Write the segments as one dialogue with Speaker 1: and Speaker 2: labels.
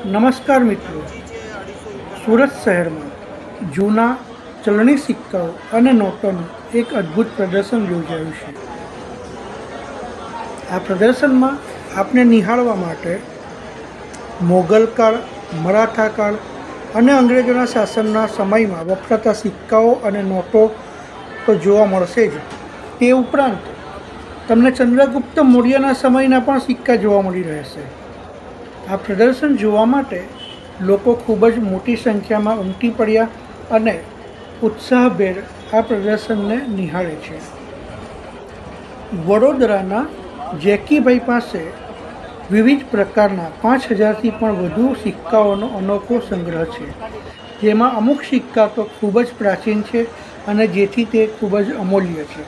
Speaker 1: નમસ્કાર મિત્રો, સુરત શહેરમાં જૂના ચલણી સિક્કાઓ અને નોટોનું એક અદ્ભુત પ્રદર્શન યોજાયું છે. આ પ્રદર્શનમાં આપને નિહાળવા માટે મોગલ કાળ, મરાઠા કાળ અને અંગ્રેજોના શાસનના સમયમાં વપરાતા સિક્કાઓ અને નોટો તો જોવા મળશે જ. તે ઉપરાંત તમને ચંદ્રગુપ્ત મૌર્યના સમયના પણ સિક્કા જોવા મળી રહેશે. આ પ્રદર્શન જોવા માટે લોકો ખૂબ જ મોટી સંખ્યામાં ઉમટી પડ્યા અને ઉત્સાહભેર આ પ્રદર્શનને નિહાળે છે. વડોદરાના જેકીભાઈ પાસે વિવિધ પ્રકારના 5000થી પણ વધુ સિક્કાઓનો અનોખો સંગ્રહ છે, જેમાં અમુક સિક્કા તો ખૂબ જ પ્રાચીન છે અને જેથી તે ખૂબ જ અમૂલ્ય છે.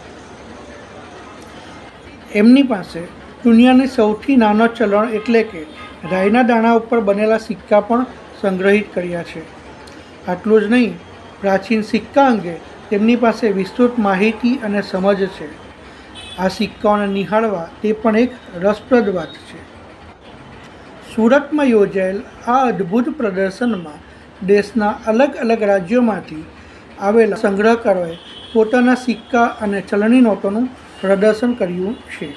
Speaker 1: એમની પાસે દુનિયાની સૌથી નાનો ચલણ એટલે કે રાઈના દાણા ઉપર બનેલા સિક્કા પણ સંગ્રહિત કર્યા છે. આટલું જ નહીં, પ્રાચીન સિક્કા અંગે તેમની પાસે વિસ્તૃત માહિતી અને સમજ છે. આ સિક્કાઓને નિહાળવા તે પણ એક રસપ્રદ વાત છે. સુરતમાં યોજાયેલ આ અદ્ભુત પ્રદર્શનમાં દેશના અલગ અલગ રાજ્યોમાંથી આવેલા સંગ્રહકારોએ પોતાના સિક્કા અને ચલણી નોટોનું પ્રદર્શન કર્યું છે.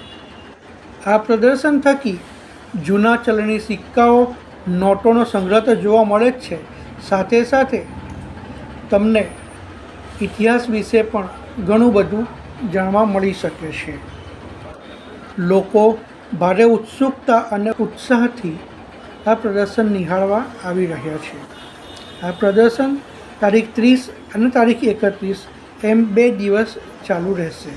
Speaker 1: આ પ્રદર્શન થકી જૂના ચલણી સિક્કાઓ, નોટોનો સંગ્રહ તો જોવા મળે જ છે, સાથે સાથે તમને ઇતિહાસ વિશે પણ ઘણું બધું જાણવા મળી શકે છે. લોકો ભારે ઉત્સુકતા અને ઉત્સાહથી આ પ્રદર્શન નિહાળવા આવી રહ્યા છે. આ પ્રદર્શન તારીખ 30 અને તારીખ 31 એમ 2 દિવસ ચાલુ રહેશે.